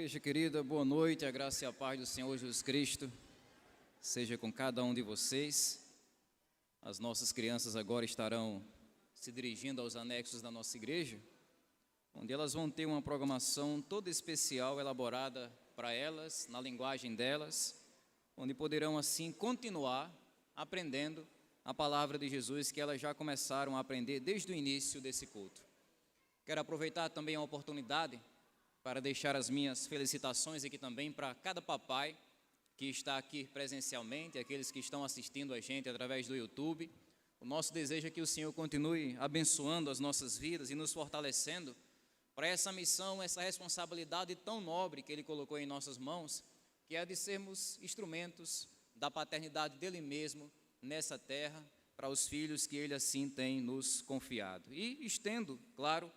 Igreja querida, boa noite, a graça e a paz do Senhor Jesus Cristo seja com cada um de vocês. As nossas crianças agora estarão se dirigindo aos anexos da nossa igreja, onde elas vão ter uma programação toda especial, elaborada para elas, na linguagem delas, onde poderão assim continuar aprendendo a palavra de Jesus que elas já começaram a aprender desde o início desse culto. Quero aproveitar também a oportunidade para deixar as minhas felicitações aqui também para cada papai que está aqui presencialmente, aqueles que estão assistindo a gente através do YouTube. O nosso desejo é que o Senhor continue abençoando as nossas vidas e nos fortalecendo para essa missão, essa responsabilidade tão nobre que Ele colocou em nossas mãos, que é a de sermos instrumentos da paternidade dEle mesmo nessa terra, para os filhos que Ele assim tem nos confiado. E estendo, claro,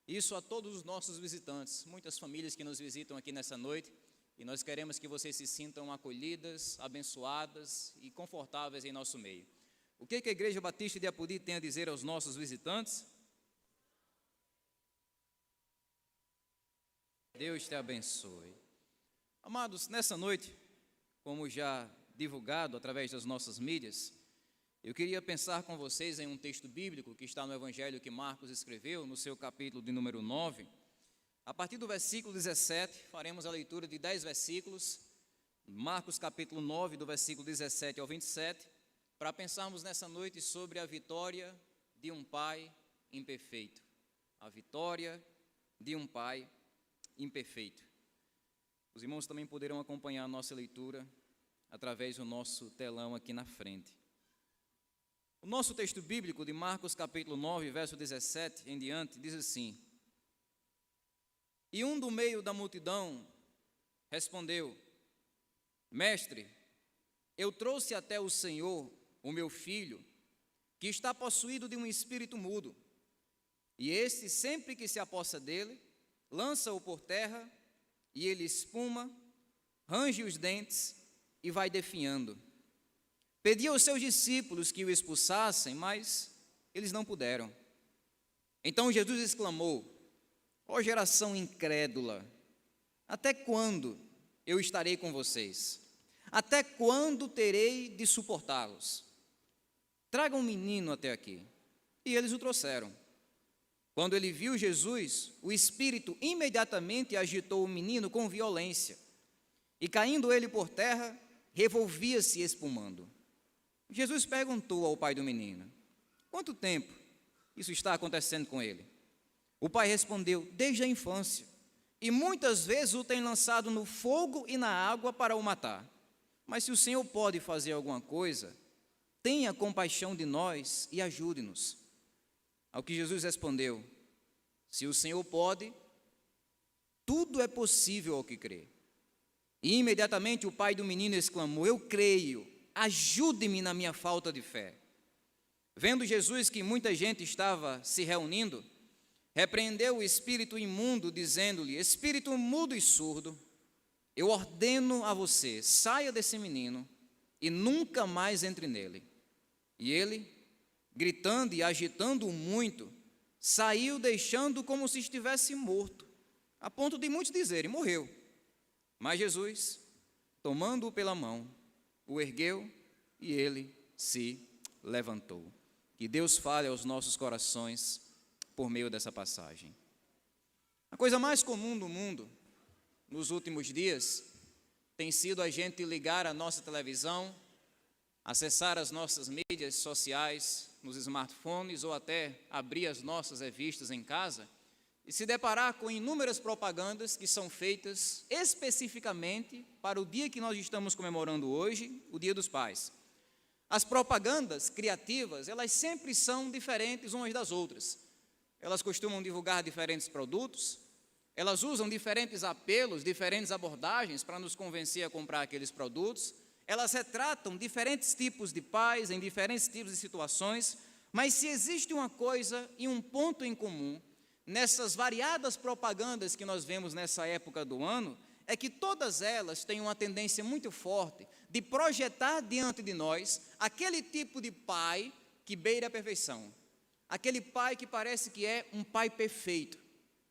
isso a todos os nossos visitantes, muitas famílias que nos visitam aqui nessa noite, e nós queremos que vocês se sintam acolhidas, abençoadas e confortáveis em nosso meio. O que a Igreja Batista de Apodi tem a dizer aos nossos visitantes? Deus te abençoe. Amados, nessa noite, como já divulgado através das nossas mídias, eu queria pensar com vocês em um texto bíblico que está no Evangelho que Marcos escreveu, no seu capítulo de número 9. A partir do versículo 17, faremos a leitura de 10 versículos, Marcos capítulo 9, do versículo 17 ao 27, para pensarmos nessa noite sobre a vitória de um pai imperfeito. A vitória de um pai imperfeito. Os irmãos também poderão acompanhar a nossa leitura através do nosso telão aqui na frente. O nosso texto bíblico de Marcos capítulo 9, verso 17 em diante, diz assim: E um do meio da multidão respondeu: Mestre, eu trouxe até o Senhor o meu filho, que está possuído de um espírito mudo, e este, sempre que se apossa dele, lança-o por terra, e ele espuma, range os dentes e vai definhando. Pedi aos seus discípulos que o expulsassem, mas eles não puderam. Então Jesus exclamou: Ó geração incrédula, até quando eu estarei com vocês? Até quando terei de suportá-los? Tragam um menino até aqui. E eles o trouxeram. Quando ele viu Jesus, o espírito imediatamente agitou o menino com violência, e caindo ele por terra, revolvia-se espumando. Jesus perguntou ao pai do menino: Quanto tempo isso está acontecendo com ele? O pai respondeu: Desde a infância, e muitas vezes o tem lançado no fogo e na água para o matar. Mas se o Senhor pode fazer alguma coisa, tenha compaixão de nós e ajude-nos. Ao que Jesus respondeu: Se o Senhor pode, tudo é possível ao que crê. E imediatamente o pai do menino exclamou: Eu creio, ajude-me na minha falta de fé. Vendo Jesus que muita gente estava se reunindo, repreendeu o espírito imundo, dizendo-lhe: Espírito mudo e surdo, eu ordeno a você, saia desse menino e nunca mais entre nele. E ele, gritando e agitando-o muito, saiu deixando como se estivesse morto, a ponto de muitos dizerem: morreu. Mas Jesus, tomando-o pela mão, o ergueu e ele se levantou. Que Deus fale aos nossos corações por meio dessa passagem. A coisa mais comum do mundo nos últimos dias tem sido a gente ligar a nossa televisão, acessar as nossas mídias sociais nos smartphones ou até abrir as nossas revistas em casa e se deparar com inúmeras propagandas que são feitas especificamente para o dia que nós estamos comemorando hoje, o Dia dos Pais. As propagandas criativas, elas sempre são diferentes umas das outras. Elas costumam divulgar diferentes produtos, elas usam diferentes apelos, diferentes abordagens para nos convencer a comprar aqueles produtos, elas retratam diferentes tipos de pais em diferentes tipos de situações, mas se existe uma coisa e um ponto em comum nessas variadas propagandas que nós vemos nessa época do ano, é que todas elas têm uma tendência muito forte de projetar diante de nós aquele tipo de pai que beira a perfeição, aquele pai que parece que é um pai perfeito,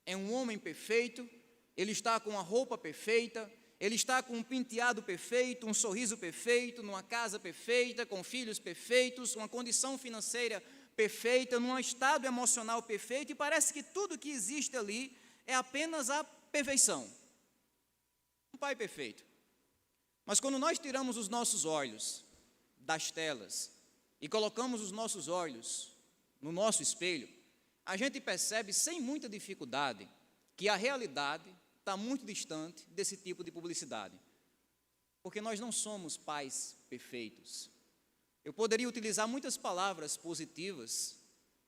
é um homem perfeito, ele está com a roupa perfeita, ele está com um penteado perfeito, um sorriso perfeito, numa casa perfeita, com filhos perfeitos, uma condição financeira perfeita, num estado emocional perfeito, e parece que tudo que existe ali é apenas a perfeição. Um pai perfeito. Mas quando nós tiramos os nossos olhos das telas e colocamos os nossos olhos no nosso espelho, a gente percebe sem muita dificuldade que a realidade está muito distante desse tipo de publicidade. Porque nós não somos pais perfeitos. Eu poderia utilizar muitas palavras positivas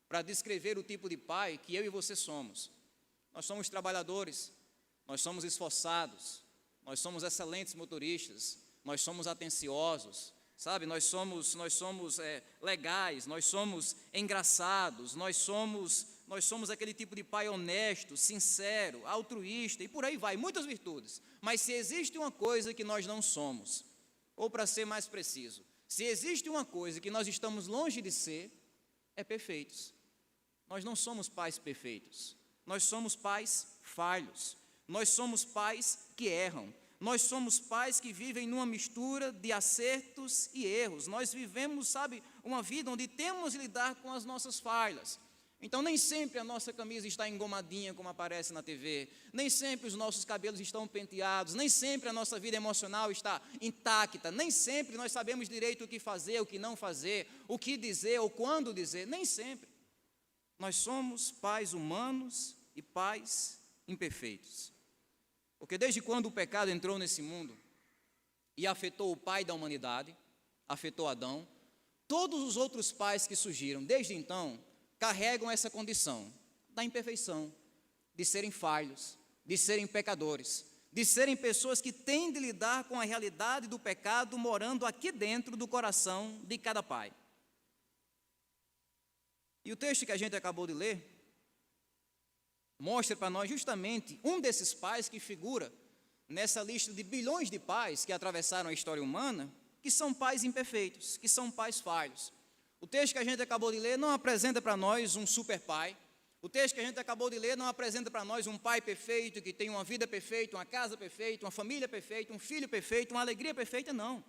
para descrever o tipo de pai que eu e você somos. Nós somos trabalhadores, nós somos esforçados, nós somos excelentes motoristas, nós somos atenciosos, sabe? Nós somos legais, nós somos engraçados, nós somos aquele tipo de pai honesto, sincero, altruísta e por aí vai, muitas virtudes. Mas se existe uma coisa que nós não somos, ou para ser mais preciso, se existe uma coisa que nós estamos longe de ser, é perfeitos. Nós não somos pais perfeitos, nós somos pais falhos, nós somos pais que erram, nós somos pais que vivem numa mistura de acertos e erros. Nós vivemos, uma vida onde temos de lidar com as nossas falhas. Então, nem sempre a nossa camisa está engomadinha, como aparece na TV, nem sempre os nossos cabelos estão penteados, nem sempre a nossa vida emocional está intacta, nem sempre nós sabemos direito o que fazer, o que não fazer, o que dizer ou quando dizer, nem sempre. Nós somos pais humanos e pais imperfeitos. Porque desde quando o pecado entrou nesse mundo e afetou o pai da humanidade, afetou Adão, todos os outros pais que surgiram desde então carregam essa condição da imperfeição, de serem falhos, de serem pecadores, de serem pessoas que têm de lidar com a realidade do pecado morando aqui dentro do coração de cada pai. E o texto que a gente acabou de ler mostra para nós justamente um desses pais que figura nessa lista de bilhões de pais que atravessaram a história humana, que são pais imperfeitos, que são pais falhos. O texto que a gente acabou de ler não apresenta para nós um super pai. O texto que a gente acabou de ler não apresenta para nós um pai perfeito, que tem uma vida perfeita, uma casa perfeita, uma família perfeita, um filho perfeito, uma alegria perfeita, não.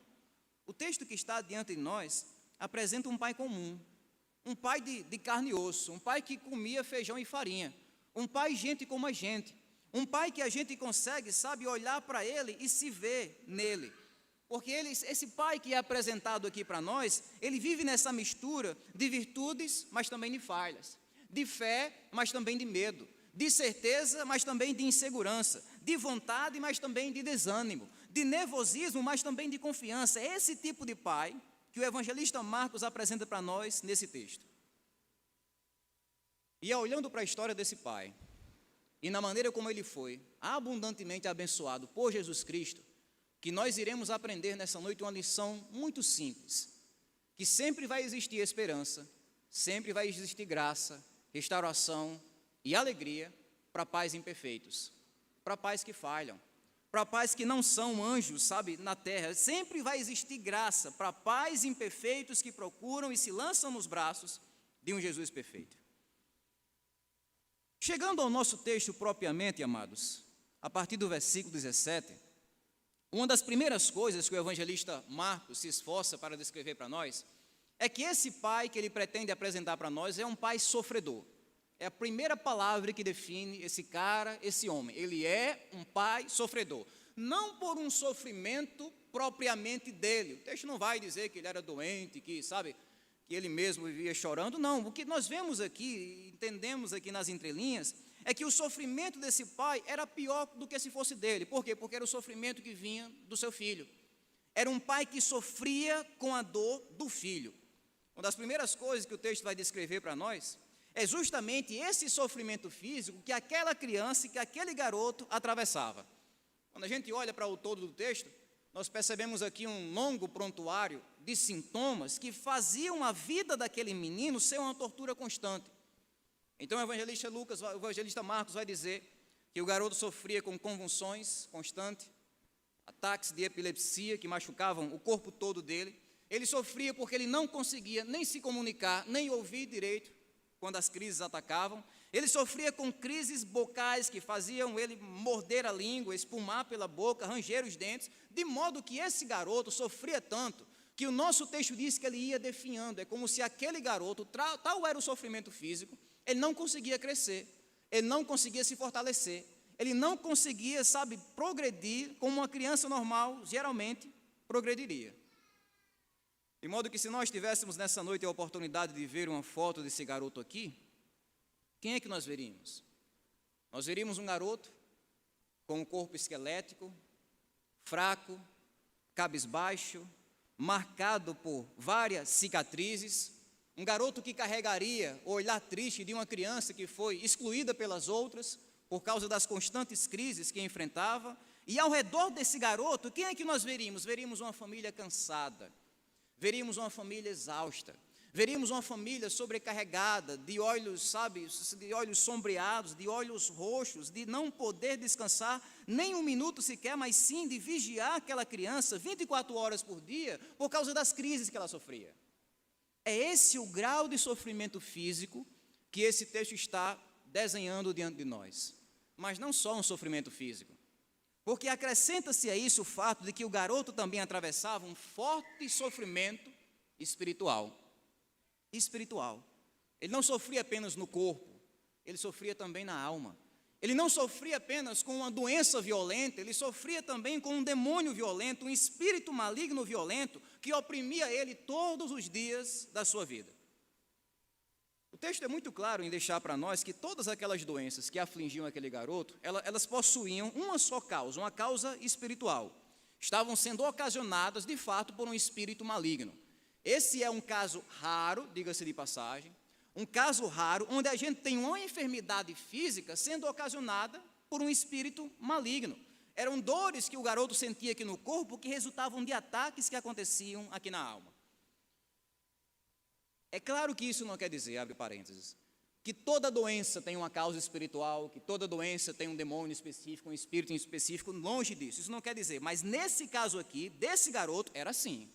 O texto que está diante de nós apresenta um pai comum, um pai de carne e osso, um pai que comia feijão e farinha, um pai gente como a gente, um pai que a gente consegue, olhar para ele e se ver nele. Porque esse pai que é apresentado aqui para nós, ele vive nessa mistura de virtudes, mas também de falhas, de fé, mas também de medo, de certeza, mas também de insegurança, de vontade, mas também de desânimo, de nervosismo, mas também de confiança. É esse tipo de pai que o evangelista Marcos apresenta para nós nesse texto. E olhando para a história desse pai, e na maneira como ele foi abundantemente abençoado por Jesus Cristo, que nós iremos aprender nessa noite uma lição muito simples, que sempre vai existir esperança, sempre vai existir graça, restauração e alegria para pais imperfeitos, para pais que falham, para pais que não são anjos, na terra. Sempre vai existir graça para pais imperfeitos que procuram e se lançam nos braços de um Jesus perfeito. Chegando ao nosso texto propriamente, amados, a partir do versículo 17, uma das primeiras coisas que o evangelista Marcos se esforça para descrever para nós é que esse pai que ele pretende apresentar para nós é um pai sofredor. É a primeira palavra que define esse cara, esse homem. Ele é um pai sofredor. Não por um sofrimento propriamente dele. O texto não vai dizer que ele era doente, que ele mesmo vivia chorando. Não, o que nós vemos aqui, entendemos aqui nas entrelinhas, é que o sofrimento desse pai era pior do que se fosse dele. Por quê? Porque era o sofrimento que vinha do seu filho. Era um pai que sofria com a dor do filho. Uma das primeiras coisas que o texto vai descrever para nós é justamente esse sofrimento físico que aquela criança, que aquele garoto atravessava. Quando a gente olha para o todo do texto, nós percebemos aqui um longo prontuário de sintomas que faziam a vida daquele menino ser uma tortura constante. Então o evangelista Marcos vai dizer que o garoto sofria com convulsões constantes, ataques de epilepsia que machucavam o corpo todo dele. Ele sofria porque ele não conseguia nem se comunicar, nem ouvir direito quando as crises atacavam. Ele sofria com crises bocais que faziam ele morder a língua, espumar pela boca, ranger os dentes, de modo que esse garoto sofria tanto que o nosso texto diz que ele ia definhando. É como se aquele garoto, tal era o sofrimento físico, ele não conseguia crescer, ele não conseguia se fortalecer, ele não conseguia, progredir como uma criança normal geralmente progrediria. De modo que se nós tivéssemos nessa noite a oportunidade de ver uma foto desse garoto aqui, quem é que nós veríamos? Nós veríamos um garoto com um corpo esquelético, fraco, cabisbaixo, marcado por várias cicatrizes, um garoto que carregaria o olhar triste de uma criança que foi excluída pelas outras por causa das constantes crises que enfrentava. E ao redor desse garoto, quem é que nós veríamos? Veríamos uma família cansada, veríamos uma família exausta, veríamos uma família sobrecarregada, de olhos, de olhos sombreados, de olhos roxos, de não poder descansar nem um minuto sequer, mas sim de vigiar aquela criança 24 horas por dia, por causa das crises que ela sofria. É esse o grau de sofrimento físico que esse texto está desenhando diante de nós. Mas não só um sofrimento físico, porque acrescenta-se a isso o fato de que o garoto também atravessava um forte sofrimento espiritual. Ele não sofria apenas no corpo, ele sofria também na alma. Ele não sofria apenas com uma doença violenta, ele sofria também com um demônio violento, um espírito maligno violento, que oprimia ele todos os dias da sua vida. O texto é muito claro em deixar para nós que todas aquelas doenças que afligiam aquele garoto, elas possuíam uma só causa, uma causa espiritual. Estavam sendo ocasionadas, de fato, por um espírito maligno. Esse é um caso raro, diga-se de passagem, um caso raro onde a gente tem uma enfermidade física sendo ocasionada por um espírito maligno. Eram dores que o garoto sentia aqui no corpo que resultavam de ataques que aconteciam aqui na alma. É claro que isso não quer dizer, abre parênteses, que toda doença tem uma causa espiritual, que toda doença tem um demônio específico, um espírito específico, longe disso. Isso não quer dizer, mas nesse caso aqui, desse garoto, era assim.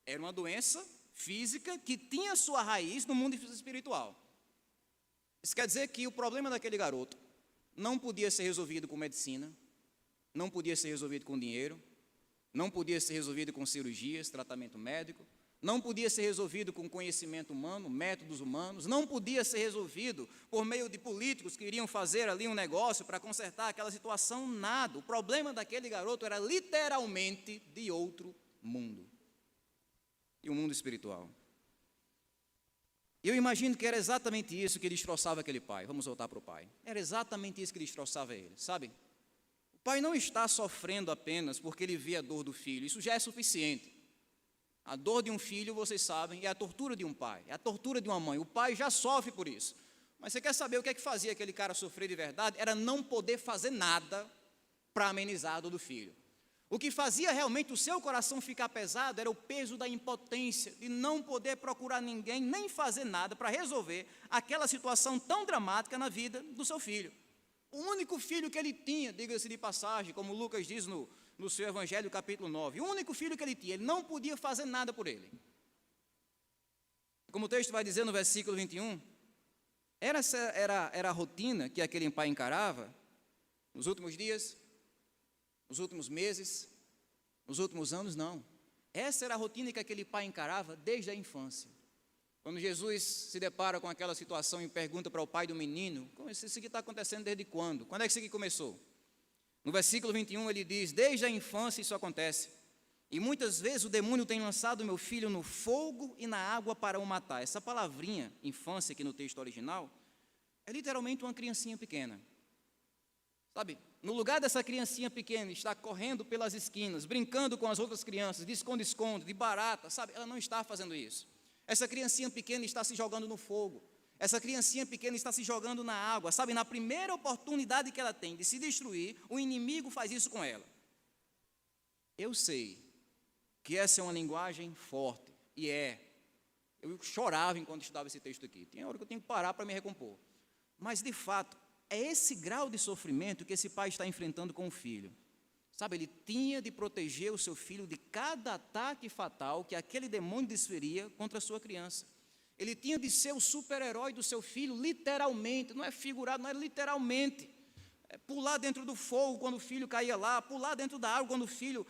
Era uma doença física que tinha sua raiz no mundo espiritual. Isso quer dizer que o problema daquele garoto não podia ser resolvido com medicina, não podia ser resolvido com dinheiro, não podia ser resolvido com cirurgias, tratamento médico, não podia ser resolvido com conhecimento humano, métodos humanos, não podia ser resolvido por meio de políticos que iriam fazer ali um negócio para consertar aquela situação, nada. O problema daquele garoto era literalmente de outro mundo. E o mundo espiritual. Eu imagino que era exatamente isso que destroçava aquele pai. Vamos voltar para o pai. Era exatamente isso que destroçava ele, sabe? O pai não está sofrendo apenas porque ele vê a dor do filho, isso já é suficiente. A dor de um filho, vocês sabem, é a tortura de um pai, é a tortura de uma mãe. O pai já sofre por isso. Mas você quer saber o que é que fazia aquele cara sofrer de verdade? Era não poder fazer nada para amenizar a dor do filho. O que fazia realmente o seu coração ficar pesado era o peso da impotência, de não poder procurar ninguém, nem fazer nada para resolver aquela situação tão dramática na vida do seu filho. O único filho que ele tinha, diga-se de passagem, como Lucas diz no seu Evangelho, capítulo 9, o único filho que ele tinha, ele não podia fazer nada por ele. Como o texto vai dizer no versículo 21, essa era a rotina que aquele pai encarava nos últimos dias, nos últimos meses, nos últimos anos, não. Essa era a rotina que aquele pai encarava desde a infância. Quando Jesus se depara com aquela situação e pergunta para o pai do menino, isso aqui está acontecendo desde quando? Quando é que isso aqui começou? No versículo 21 ele diz, desde a infância isso acontece. E muitas vezes o demônio tem lançado meu filho no fogo e na água para o matar. Essa palavrinha, infância, aqui no texto original, é literalmente uma criancinha pequena. Sabe, no lugar dessa criancinha pequena estar correndo pelas esquinas, brincando com as outras crianças, de esconde-esconde, de barata, sabe, ela não está fazendo isso. Essa criancinha pequena está se jogando no fogo. Essa criancinha pequena está se jogando na água, sabe, na primeira oportunidade que ela tem de se destruir, o inimigo faz isso com ela. Eu sei que essa é uma linguagem forte, e eu chorava enquanto estudava esse texto aqui, tem hora que eu tenho que parar para me recompor, mas de fato, é esse grau de sofrimento que esse pai está enfrentando com o filho, sabe, ele tinha de proteger o seu filho de cada ataque fatal que aquele demônio desferia contra a sua criança. Ele tinha de ser o super-herói do seu filho, literalmente, não é figurado, não é literalmente. Pular dentro do fogo quando o filho caía lá, pular dentro da água quando o filho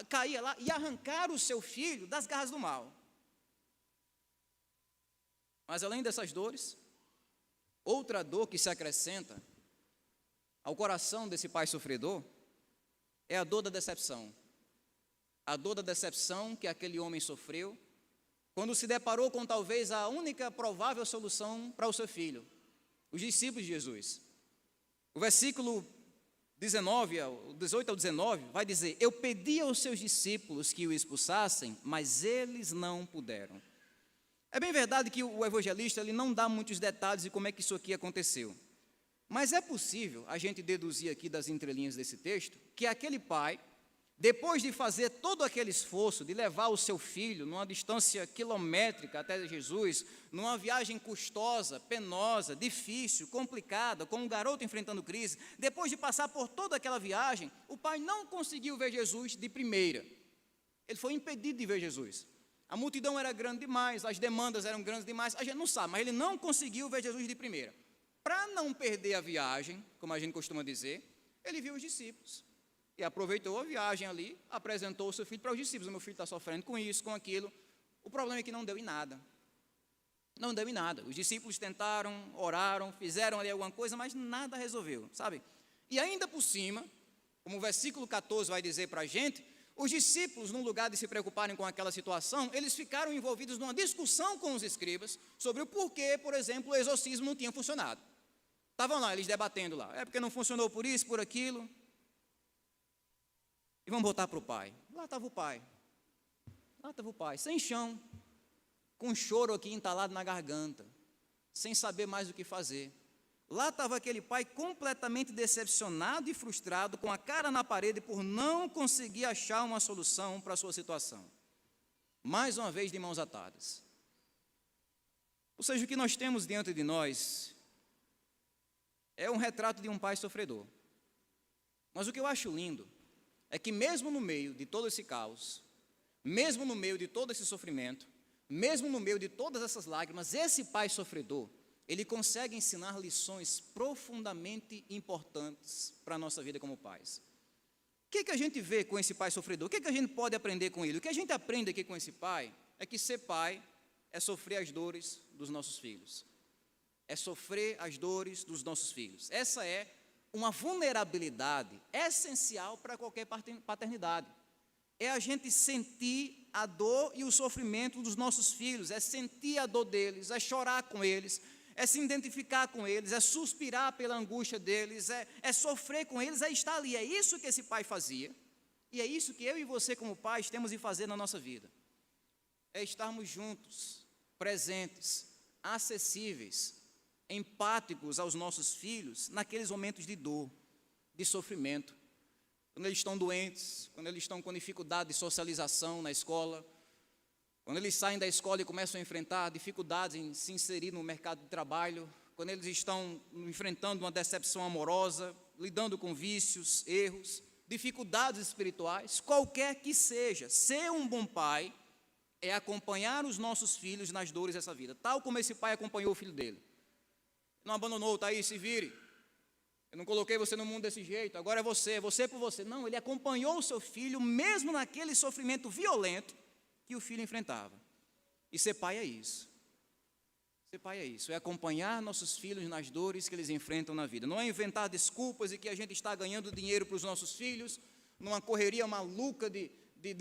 caía lá, e arrancar o seu filho das garras do mal. Mas além dessas dores, outra dor que se acrescenta ao coração desse pai sofredor é a dor da decepção. A dor da decepção que aquele homem sofreu quando se deparou com talvez a única provável solução para o seu filho, os discípulos de Jesus. O versículo 18 ao 19 vai dizer: eu pedi aos seus discípulos que o expulsassem, mas eles não puderam. É bem verdade que o evangelista ele não dá muitos detalhes de como é que isso aqui aconteceu. Mas é possível a gente deduzir aqui das entrelinhas desse texto que aquele pai, depois de fazer todo aquele esforço de levar o seu filho numa distância quilométrica até Jesus, numa viagem custosa, penosa, difícil, complicada, com um garoto enfrentando crise, depois de passar por toda aquela viagem, o pai não conseguiu ver Jesus de primeira. Ele foi impedido de ver Jesus. A multidão era grande demais, as demandas eram grandes demais, a gente não sabe, mas ele não conseguiu ver Jesus de primeira. Para não perder a viagem, como a gente costuma dizer, ele viu os discípulos. E aproveitou a viagem ali, apresentou o seu filho para os discípulos. O meu filho está sofrendo com isso, com aquilo. O problema é que não deu em nada. Não deu em nada. Os discípulos tentaram, oraram, fizeram ali alguma coisa, mas nada resolveu, sabe? E ainda por cima, como o versículo 14 vai dizer para a gente, os discípulos, no lugar de se preocuparem com aquela situação, eles ficaram envolvidos numa discussão com os escribas sobre o porquê, por exemplo, o exorcismo não tinha funcionado. Estavam lá, eles debatendo lá. É porque não funcionou por isso, por aquilo. E vamos voltar para o pai. Lá estava o pai. Lá estava o pai, sem chão, com um choro aqui entalado na garganta, sem saber mais o que fazer. Lá estava aquele pai completamente decepcionado e frustrado, com a cara na parede por não conseguir achar uma solução para a sua situação. Mais uma vez de mãos atadas. Ou seja, o que nós temos diante de nós é um retrato de um pai sofredor. Mas o que eu acho lindo é que mesmo no meio de todo esse caos, mesmo no meio de todo esse sofrimento, mesmo no meio de todas essas lágrimas, esse pai sofredor, ele consegue ensinar lições profundamente importantes para a nossa vida como pais. O que a gente vê com esse pai sofredor? O que a gente pode aprender com ele? O que a gente aprende aqui com esse pai é que ser pai é sofrer as dores dos nossos filhos. É sofrer as dores dos nossos filhos. Essa é uma vulnerabilidade essencial para qualquer paternidade. É a gente sentir a dor e o sofrimento dos nossos filhos, é sentir a dor deles, é chorar com eles, é se identificar com eles, é suspirar pela angústia deles, é sofrer com eles, é estar ali. É isso que esse pai fazia, e é isso que eu e você como pais temos de fazer na nossa vida. É estarmos juntos, presentes, acessíveis, empáticos aos nossos filhos naqueles momentos de dor, de sofrimento, quando eles estão doentes, quando eles estão com dificuldade de socialização na escola, quando eles saem da escola e começam a enfrentar dificuldades em se inserir no mercado de trabalho, quando eles estão enfrentando uma decepção amorosa, lidando com vícios, erros, dificuldades espirituais, qualquer que seja, ser um bom pai é acompanhar os nossos filhos nas dores dessa vida, tal como esse pai acompanhou o filho dele. Não abandonou, está aí, se vire. Eu não coloquei você no mundo desse jeito, agora é você por você. Não, ele acompanhou o seu filho, mesmo naquele sofrimento violento que o filho enfrentava. E ser pai é isso. Ser pai é isso, é acompanhar nossos filhos nas dores que eles enfrentam na vida. Não é inventar desculpas e que a gente está ganhando dinheiro para os nossos filhos, numa correria maluca de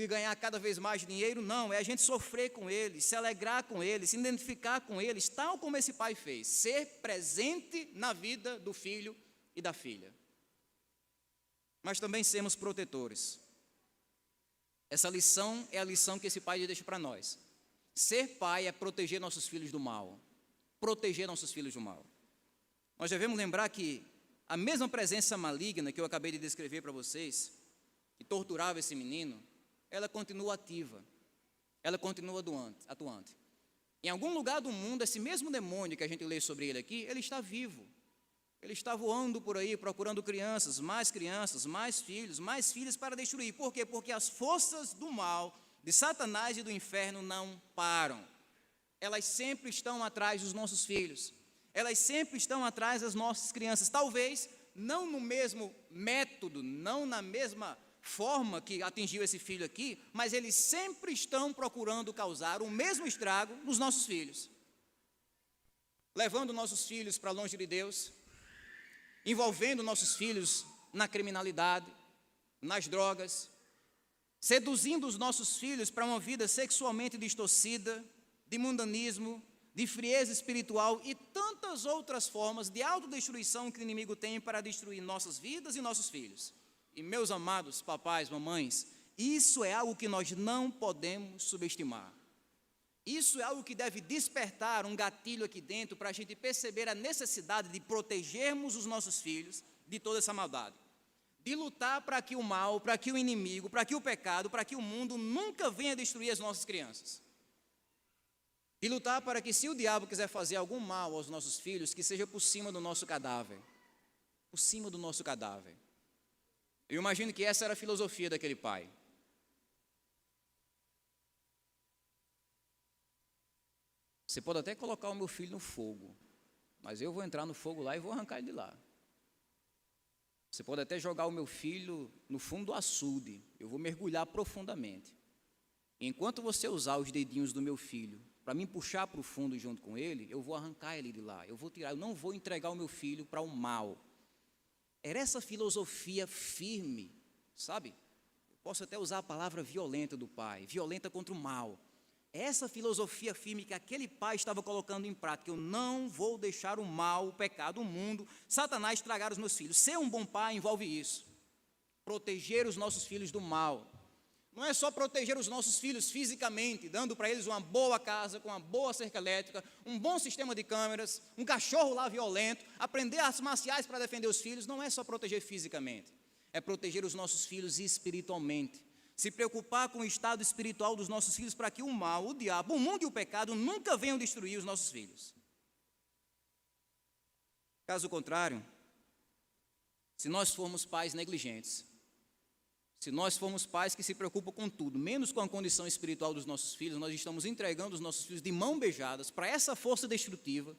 ganhar cada vez mais dinheiro. Não, é a gente sofrer com eles, se alegrar com eles, se identificar com eles, tal como esse pai fez. Ser presente na vida do filho e da filha. Mas também sermos protetores. Essa lição é a lição que esse pai deixa para nós. Ser pai é proteger nossos filhos do mal. Proteger nossos filhos do mal. Nós devemos lembrar que a mesma presença maligna que eu acabei de descrever para vocês, que torturava esse menino, ela continua ativa. Ela continua atuante. Em algum lugar do mundo, esse mesmo demônio que a gente lê sobre ele aqui, ele está vivo. Ele está voando por aí, procurando crianças, mais filhos, mais filhas para destruir. Por quê? Porque as forças do mal, de Satanás e do inferno não param. elas sempre estão atrás dos nossos filhos. Elas sempre estão atrás das nossas crianças. Talvez não no mesmo método, não na mesma forma que atingiu esse filho aqui, mas eles sempre estão procurando causar o mesmo estrago nos nossos filhos. Levando nossos filhos para longe de Deus, envolvendo nossos filhos na criminalidade, nas drogas, seduzindo os nossos filhos para uma vida sexualmente distorcida, de mundanismo, de frieza espiritual e tantas outras formas de autodestruição que o inimigo tem para destruir nossas vidas e nossos filhos. E meus amados papais, mamães, isso é algo que nós não podemos subestimar. Isso é algo que deve despertar um gatilho aqui dentro para a gente perceber a necessidade de protegermos os nossos filhos de toda essa maldade. De lutar para que o mal, para que o inimigo, para que o pecado, para que o mundo nunca venha destruir as nossas crianças. De lutar para que, se o diabo quiser fazer algum mal aos nossos filhos, que seja por cima do nosso cadáver. Por cima do nosso cadáver. Eu imagino que essa era a filosofia daquele pai. Você pode até colocar o meu filho no fogo, mas eu vou entrar no fogo lá e vou arrancar ele de lá. Você pode até jogar o meu filho no fundo do açude, eu vou mergulhar profundamente. Enquanto você usar os dedinhos do meu filho para me puxar para o fundo junto com ele, eu vou arrancar ele de lá, eu vou tirar, eu não vou entregar o meu filho para o mal. Era essa filosofia firme, sabe? Eu posso até usar a palavra violenta do pai, violenta contra o mal. Essa filosofia firme que aquele pai estava colocando em prática, eu não vou deixar o mal, o pecado, o mundo, Satanás estragar os meus filhos. Ser um bom pai envolve isso, proteger os nossos filhos do mal. Não é só proteger os nossos filhos fisicamente, dando para eles uma boa casa, com uma boa cerca elétrica, um bom sistema de câmeras, um cachorro lá violento, aprender artes marciais para defender os filhos. Não é só proteger fisicamente, é proteger os nossos filhos espiritualmente. Se preocupar com o estado espiritual dos nossos filhos para que o mal, o diabo, o mundo e o pecado nunca venham destruir os nossos filhos. Caso contrário, se nós formos pais negligentes, se nós formos pais que se preocupam com tudo, menos com a condição espiritual dos nossos filhos, nós estamos entregando os nossos filhos de mãos beijadas para essa força destrutiva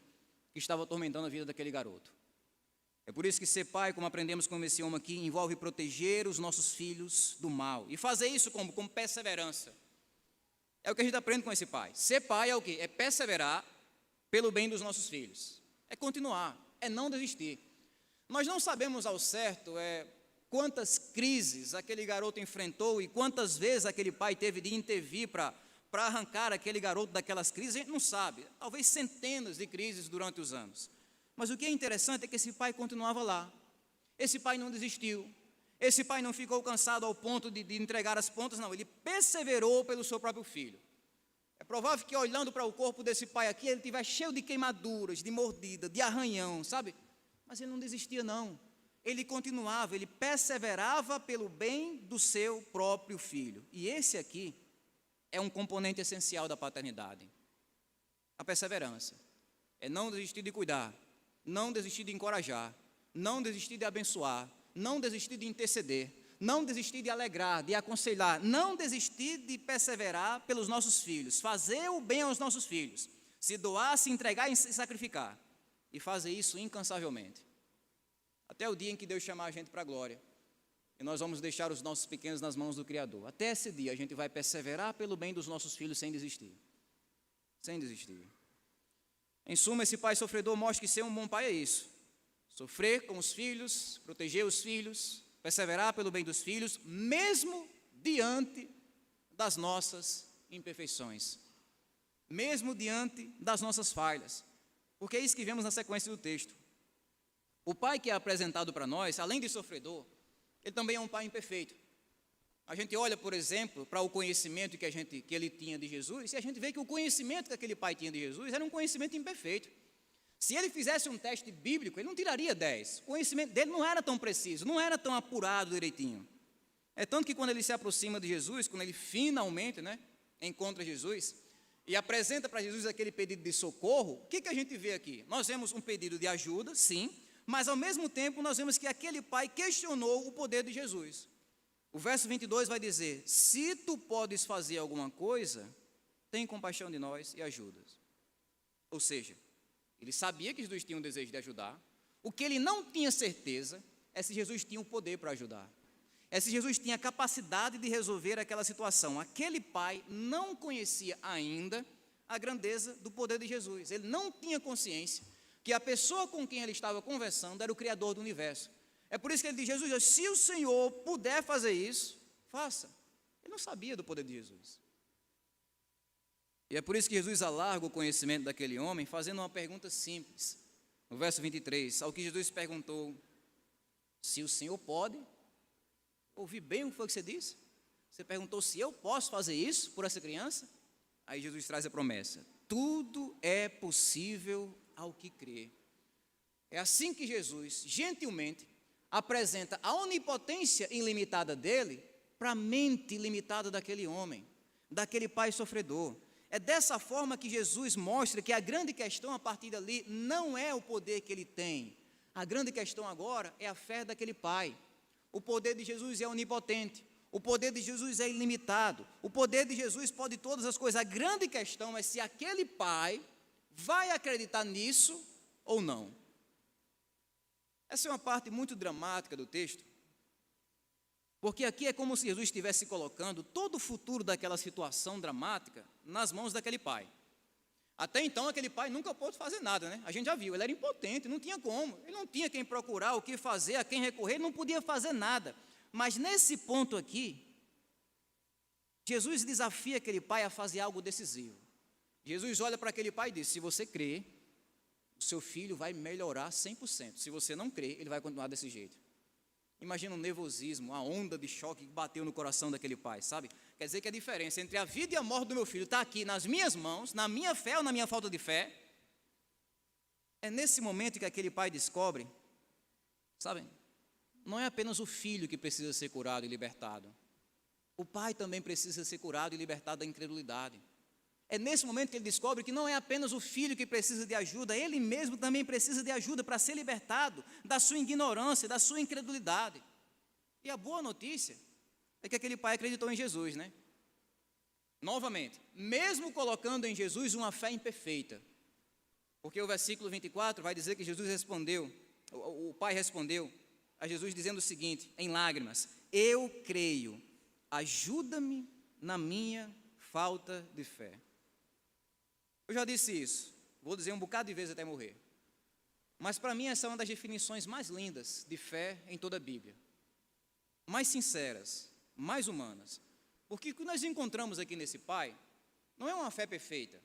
que estava atormentando a vida daquele garoto. É por isso que ser pai, como aprendemos com esse homem aqui, envolve proteger os nossos filhos do mal. E fazer isso como? Com perseverança. É o que a gente aprende com esse pai. Ser pai é o quê? É perseverar pelo bem dos nossos filhos. É continuar, é não desistir. Nós não sabemos ao certo quantas crises aquele garoto enfrentou e quantas vezes aquele pai teve de intervir para arrancar aquele garoto daquelas crises. A gente não sabe. Talvez centenas de crises durante os anos. Mas o que é interessante é que esse pai continuava lá. Esse pai não desistiu. Esse pai não ficou cansado ao ponto de entregar as pontas, não. Ele perseverou pelo seu próprio filho. É provável que, olhando para o corpo desse pai aqui, ele estivesse cheio de queimaduras, de mordida, de arranhão, sabe? Mas ele não desistia, não. Ele continuava, ele perseverava pelo bem do seu próprio filho. E esse aqui é um componente essencial da paternidade. A perseverança. É não desistir de cuidar. Não desistir de encorajar, não desistir de abençoar, não desistir de interceder, não desistir de alegrar, de aconselhar, não desistir de perseverar pelos nossos filhos, fazer o bem aos nossos filhos, se doar, se entregar e se sacrificar, e fazer isso incansavelmente, até o dia em que Deus chamar a gente para a glória, e nós vamos deixar os nossos pequenos nas mãos do Criador. Até esse dia a gente vai perseverar pelo bem dos nossos filhos sem desistir, sem desistir. Em suma, esse pai sofredor mostra que ser um bom pai é isso. Sofrer com os filhos, proteger os filhos, perseverar pelo bem dos filhos, mesmo diante das nossas imperfeições. Mesmo diante das nossas falhas. Porque é isso que vemos na sequência do texto. O pai que é apresentado para nós, além de sofredor, ele também é um pai imperfeito. A gente olha, por exemplo, para o conhecimento que ele tinha de Jesus, e a gente vê que o conhecimento que aquele pai tinha de Jesus era um conhecimento imperfeito. Se ele fizesse um teste bíblico, ele não tiraria 10. O conhecimento dele não era tão preciso, não era tão apurado direitinho. É tanto que quando ele se aproxima de Jesus, quando ele finalmente encontra Jesus, e apresenta para Jesus aquele pedido de socorro, o que a gente vê aqui? Nós vemos um pedido de ajuda, sim, mas ao mesmo tempo nós vemos que aquele pai questionou o poder de Jesus. O verso 22 vai dizer: se tu podes fazer alguma coisa, tem compaixão de nós e ajuda-nos. Ou seja, ele sabia que Jesus tinha um desejo de ajudar. O que ele não tinha certeza é se Jesus tinha o poder para ajudar. É se Jesus tinha a capacidade de resolver aquela situação. Aquele pai não conhecia ainda a grandeza do poder de Jesus. Ele não tinha consciência que a pessoa com quem ele estava conversando era o Criador do universo. É por isso que ele diz: Jesus, se o Senhor puder fazer isso, faça. Ele não sabia do poder de Jesus. E é por isso que Jesus alarga o conhecimento daquele homem, fazendo uma pergunta simples. No verso 23, ao que Jesus perguntou: se o Senhor pode? Ouvi bem o que foi que você disse? Você perguntou se eu posso fazer isso por essa criança? Aí Jesus traz a promessa: tudo é possível ao que crê. É assim que Jesus, gentilmente, apresenta a onipotência ilimitada dele para a mente limitada daquele homem, daquele pai sofredor. É dessa forma que Jesus mostra que a grande questão a partir dali não é o poder que ele tem. A grande questão agora é a fé daquele pai. O poder de Jesus é onipotente, o poder de Jesus é ilimitado, o poder de Jesus pode todas as coisas. A grande questão é se aquele pai vai acreditar nisso ou não. Essa é uma parte muito dramática do texto, porque aqui é como se Jesus estivesse colocando todo o futuro daquela situação dramática nas mãos daquele pai. Até então, aquele pai nunca pôde fazer nada, né? A gente já viu, ele era impotente, não tinha como. Ele não tinha quem procurar, o que fazer, a quem recorrer, ele não podia fazer nada. Mas nesse ponto aqui, Jesus desafia aquele pai a fazer algo decisivo. Jesus olha para aquele pai e diz: se você crer, o seu filho vai melhorar 100%. Se você não crer, ele vai continuar desse jeito. Imagina o nervosismo, a onda de choque que bateu no coração daquele pai, sabe? Quer dizer que a diferença entre a vida e a morte do meu filho está aqui nas minhas mãos, na minha fé ou na minha falta de fé. É nesse momento que aquele pai descobre, sabe? Não é apenas o filho que precisa ser curado e libertado. O pai também precisa ser curado e libertado da incredulidade. É nesse momento que ele descobre que não é apenas o filho que precisa de ajuda, ele mesmo também precisa de ajuda para ser libertado da sua ignorância, da sua incredulidade. E a boa notícia é que aquele pai acreditou em Jesus, né? Novamente, mesmo colocando em Jesus uma fé imperfeita, porque o versículo 24 vai dizer que Jesus respondeu, o pai respondeu a Jesus dizendo o seguinte, em lágrimas: eu creio, ajuda-me na minha falta de fé. Eu já disse isso, vou dizer um bocado de vezes até morrer. Mas para mim essa é uma das definições mais lindas de fé em toda a Bíblia. Mais sinceras, mais humanas. Porque o que nós encontramos aqui nesse pai não é uma fé perfeita.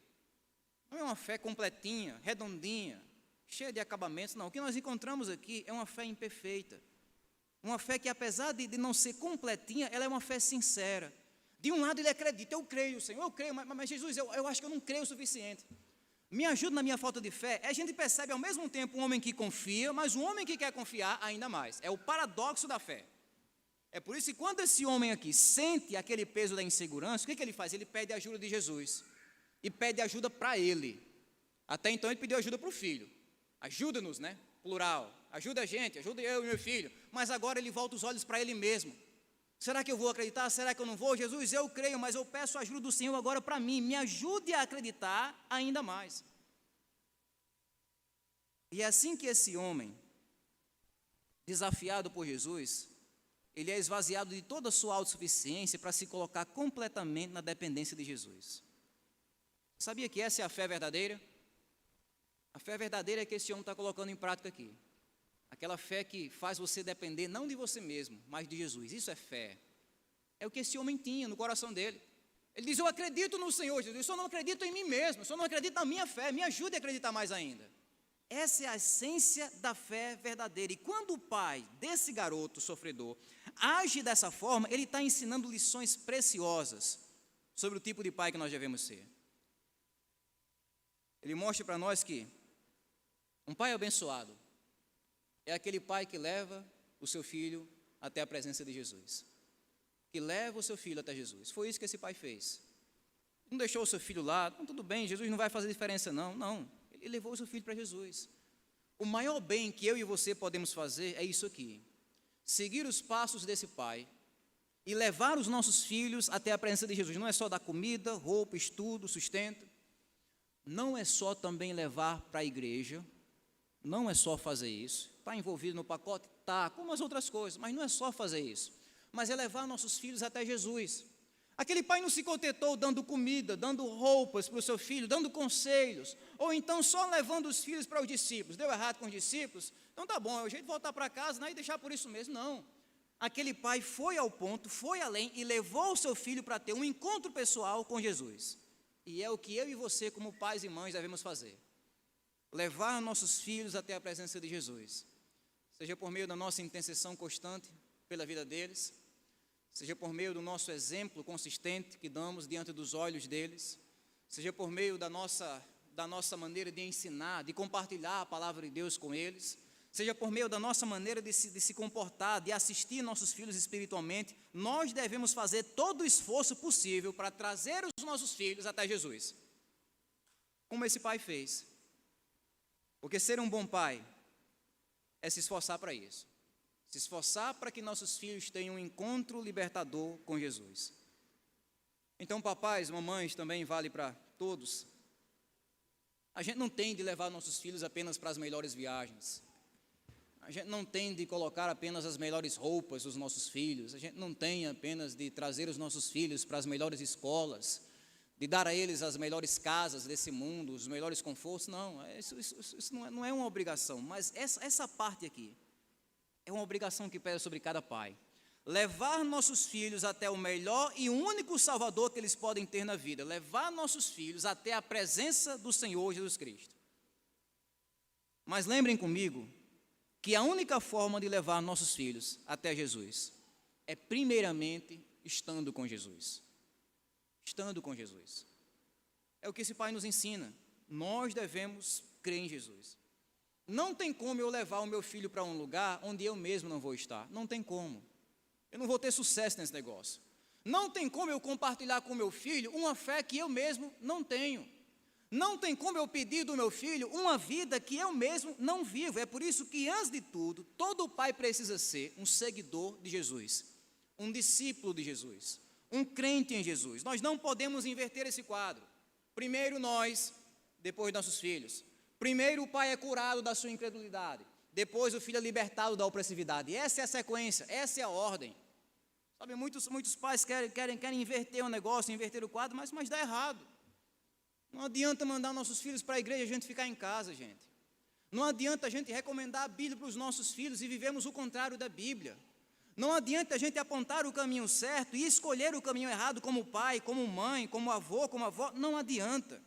Não é uma fé completinha, redondinha, cheia de acabamentos, não. O que nós encontramos aqui é uma fé imperfeita. Uma fé que, apesar de não ser completinha, ela é uma fé sincera. De um lado ele acredita: eu creio, Senhor, eu creio, mas Jesus, eu acho que eu não creio o suficiente. Me ajuda na minha falta de fé. A gente percebe ao mesmo tempo um homem que confia, mas um homem que quer confiar ainda mais. É o paradoxo da fé. É por isso que quando esse homem aqui sente aquele peso da insegurança, o que ele faz? Ele pede a ajuda de Jesus. E pede ajuda para ele. Até então ele pediu ajuda para o filho. Ajuda-nos, né? Plural. Ajuda a gente, ajuda eu e meu filho. Mas agora ele volta os olhos para ele mesmo. Será que eu vou acreditar? Será que eu não vou? Jesus, eu creio, mas eu peço a ajuda do Senhor agora para mim. Me ajude a acreditar ainda mais. E é assim que esse homem, desafiado por Jesus, ele é esvaziado de toda a sua autossuficiência para se colocar completamente na dependência de Jesus. Sabia que essa é a fé verdadeira? A fé verdadeira é que esse homem está colocando em prática aqui. Aquela fé que faz você depender não de você mesmo, mas de Jesus. Isso é fé. É o que esse homem tinha no coração dele. Ele diz: eu acredito no Senhor Jesus, eu só não acredito em mim mesmo, eu só não acredito na minha fé, me ajude a acreditar mais ainda. Essa é a essência da fé verdadeira. E quando o pai desse garoto sofredor age dessa forma, ele está ensinando lições preciosas sobre o tipo de pai que nós devemos ser. Ele mostra para nós que um pai abençoado é aquele pai que leva o seu filho até a presença de Jesus. Que leva o seu filho até Jesus. Foi isso que esse pai fez. Não deixou o seu filho lá, não, tudo bem, Jesus não vai fazer diferença não. Não, ele levou o seu filho para Jesus. O maior bem que eu e você podemos fazer é isso aqui. Seguir os passos desse pai e levar os nossos filhos até a presença de Jesus. Não é só dar comida, roupa, estudo, sustento. não é só também levar para a igreja, não é só fazer isso. Está envolvido no pacote? Tá, como as outras coisas, mas não é só fazer isso. Mas é levar nossos filhos até Jesus. Aquele pai não se contentou dando comida, dando roupas para o seu filho, dando conselhos, ou então só levando os filhos para os discípulos. Deu errado com os discípulos? Então tá bom, é o jeito de voltar para casa, né, e deixar por isso mesmo. Não. Aquele pai foi ao ponto, foi além e levou o seu filho para ter um encontro pessoal com Jesus. E é o que eu e você, como pais e mães, devemos fazer. Levar nossos filhos até a presença de Jesus. Seja por meio da nossa intercessão constante pela vida deles, seja por meio do nosso exemplo consistente que damos diante dos olhos deles, seja por meio da nossa maneira de ensinar, de compartilhar a palavra de Deus com eles, seja por meio da nossa maneira de se comportar, de assistir nossos filhos espiritualmente, nós devemos fazer todo o esforço possível para trazer os nossos filhos até Jesus, como esse pai fez. Porque ser um bom pai é se esforçar para isso, se esforçar para que nossos filhos tenham um encontro libertador com Jesus. Então, papais, mamães, também vale para todos, a gente não tem de levar nossos filhos apenas para as melhores viagens, a gente não tem de colocar apenas as melhores roupas dos nossos filhos, a gente não tem apenas de trazer os nossos filhos para as melhores escolas, de dar a eles as melhores casas desse mundo, os melhores confortos. Não, isso não é uma obrigação, mas essa parte aqui é uma obrigação que pesa sobre cada pai. Levar nossos filhos até o melhor e único Salvador que eles podem ter na vida, levar nossos filhos até a presença do Senhor Jesus Cristo. Mas lembrem comigo que a única forma de levar nossos filhos até Jesus é primeiramente estando com Jesus. Estando com Jesus. É o que esse pai nos ensina. Nós devemos crer em Jesus. Não tem como eu levar o meu filho para um lugar onde eu mesmo não vou estar. Não tem como. Eu não vou ter sucesso nesse negócio. Não tem como eu compartilhar com o meu filho uma fé que eu mesmo não tenho. Não tem como eu pedir do meu filho uma vida que eu mesmo não vivo. É por isso que, antes de tudo, todo pai precisa ser um seguidor de Jesus, um discípulo de Jesus, um crente em Jesus. Nós não podemos inverter esse quadro. Primeiro nós, depois nossos filhos. Primeiro o pai é curado da sua incredulidade, depois o filho é libertado da opressividade. Essa é a sequência, essa é a ordem. Sabe, muitos pais querem inverter o negócio, inverter o quadro, mas dá errado. Não adianta mandar nossos filhos para a igreja e a gente ficar em casa, gente. Não adianta a gente recomendar a Bíblia para os nossos filhos e vivemos o contrário da Bíblia. Não adianta a gente apontar o caminho certo e escolher o caminho errado como pai, como mãe, como avô, como avó. Não adianta.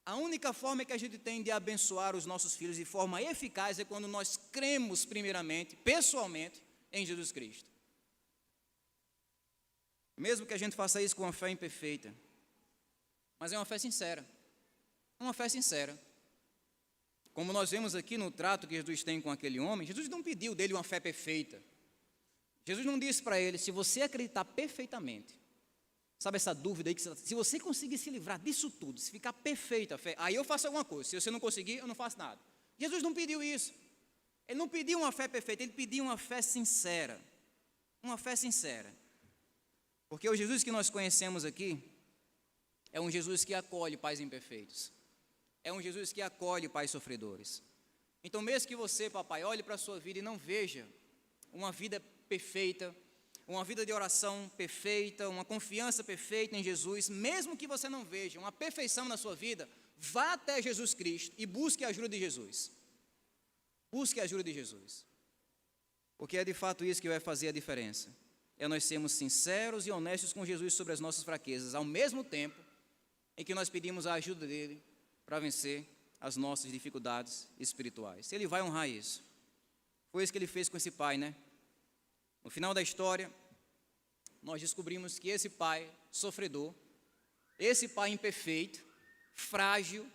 A única forma que a gente tem de abençoar os nossos filhos de forma eficaz é quando nós cremos primeiramente, pessoalmente, em Jesus Cristo. Mesmo que a gente faça isso com uma fé imperfeita, mas é uma fé sincera. Uma fé sincera. Como nós vemos aqui no trato que Jesus tem com aquele homem, Jesus não pediu dele uma fé perfeita. Jesus não disse para ele: se você acreditar perfeitamente, sabe essa dúvida aí, se você conseguir se livrar disso tudo, se ficar perfeita a fé, aí eu faço alguma coisa. Se você não conseguir, eu não faço nada. Jesus não pediu isso. Ele não pediu uma fé perfeita, ele pediu uma fé sincera. Uma fé sincera. Porque o Jesus que nós conhecemos aqui é um Jesus que acolhe pais imperfeitos. É um Jesus que acolhe pais sofredores. Então, mesmo que você, papai, olhe para a sua vida e não veja uma vida perfeita, uma vida de oração perfeita, uma confiança perfeita em Jesus, mesmo que você não veja uma perfeição na sua vida, vá até Jesus Cristo e busque a ajuda de Jesus. Busque a ajuda de Jesus. Porque é de fato isso que vai fazer a diferença. É nós sermos sinceros e honestos com Jesus sobre as nossas fraquezas, ao mesmo tempo em que nós pedimos a ajuda dele para vencer as nossas dificuldades espirituais. Ele vai honrar isso. Foi isso que ele fez com esse pai, né? No final da história, nós descobrimos que esse pai sofredor, esse pai imperfeito, frágil,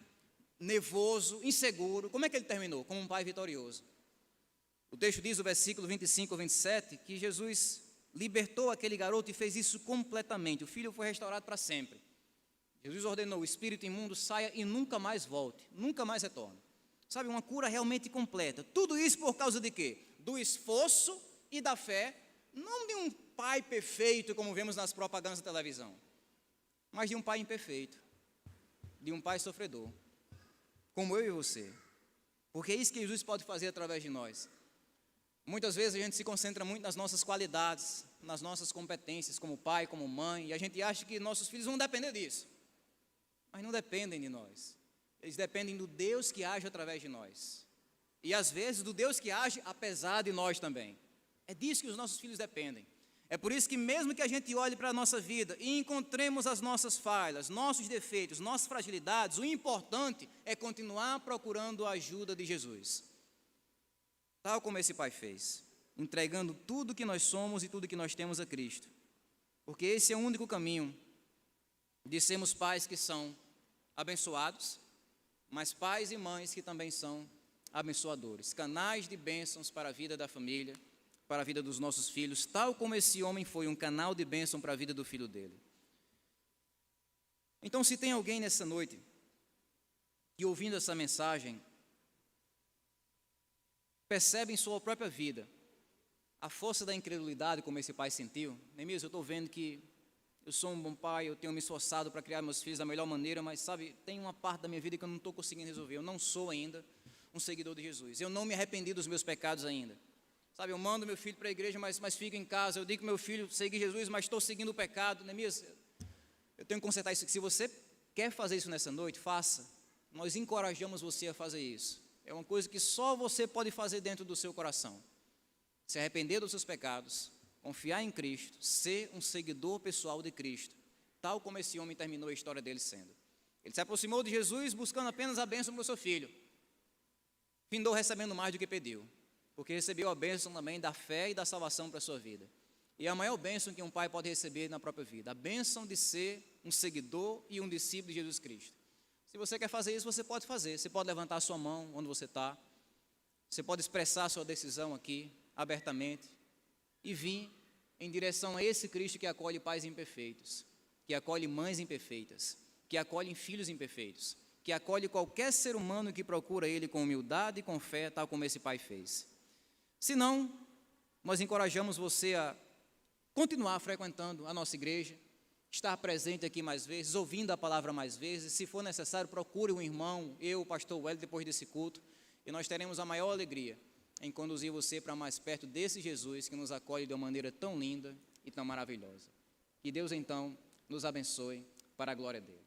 nervoso, inseguro, como é que ele terminou? Como um pai vitorioso. O texto diz, o versículo 25 ao 27, que Jesus libertou aquele garoto e fez isso completamente. O filho foi restaurado para sempre. Jesus ordenou: o espírito imundo saia e nunca mais volte, nunca mais retorne. Sabe, uma cura realmente completa. Tudo isso por causa de quê? Do esforço e da fé, não de um pai perfeito, como vemos nas propagandas da televisão, mas de um pai imperfeito. de um pai sofredor, como eu e você, porque é isso que Jesus pode fazer através de nós. Muitas vezes a gente se concentra muito nas nossas qualidades, nas nossas competências como pai, como mãe, e a gente acha que nossos filhos vão depender disso, mas não dependem de nós, eles dependem do Deus que age através de nós, e às vezes do Deus que age apesar de nós também. É disso que os nossos filhos dependem. É por isso que mesmo que a gente olhe para a nossa vida e encontremos as nossas falhas, nossos defeitos, nossas fragilidades, o importante é continuar procurando a ajuda de Jesus. Tal como esse pai fez, entregando tudo que nós somos e tudo que nós temos a Cristo. Porque esse é o único caminho de sermos pais que são abençoados, mas pais e mães que também são abençoadores, canais de bênçãos para a vida da família, para a vida dos nossos filhos, tal como esse homem foi um canal de bênção para a vida do filho dele. Então, se tem alguém nessa noite que, ouvindo essa mensagem, percebe em sua própria vida a força da incredulidade, como esse pai sentiu, Neemias, eu estou vendo que eu sou um bom pai, eu tenho me esforçado para criar meus filhos da melhor maneira, mas sabe, tem uma parte da minha vida que eu não estou conseguindo resolver, eu não sou ainda um seguidor de Jesus, eu não me arrependi dos meus pecados ainda. Sabe, eu mando meu filho para a igreja, mas fico em casa, eu digo que meu filho segue Jesus, mas estou seguindo o pecado. Neemias, eu tenho que consertar isso. Se você quer fazer isso nessa noite, faça. Nós encorajamos você a fazer isso. É uma coisa que só você pode fazer dentro do seu coração. Se arrepender dos seus pecados, confiar em Cristo, ser um seguidor pessoal de Cristo, tal como esse homem terminou a história dele sendo. Ele se aproximou de Jesus buscando apenas a bênção para o seu filho. Findou recebendo mais do que pediu, porque recebeu a bênção também da fé e da salvação para a sua vida. E é a maior bênção que um pai pode receber na própria vida, a bênção de ser um seguidor e um discípulo de Jesus Cristo. Se você quer fazer isso, você pode fazer. Você pode levantar a sua mão onde você está. Você pode expressar a sua decisão aqui, abertamente, e vir em direção a esse Cristo que acolhe pais imperfeitos, que acolhe mães imperfeitas, que acolhe filhos imperfeitos, que acolhe qualquer ser humano que procura Ele com humildade e com fé, tal como esse pai fez. Se não, nós encorajamos você a continuar frequentando a nossa igreja, estar presente aqui mais vezes, ouvindo a palavra mais vezes. Se for necessário, procure um irmão, eu, o pastor Wellington, depois desse culto, e nós teremos a maior alegria em conduzir você para mais perto desse Jesus que nos acolhe de uma maneira tão linda e tão maravilhosa. Que Deus, então, nos abençoe para a glória dele.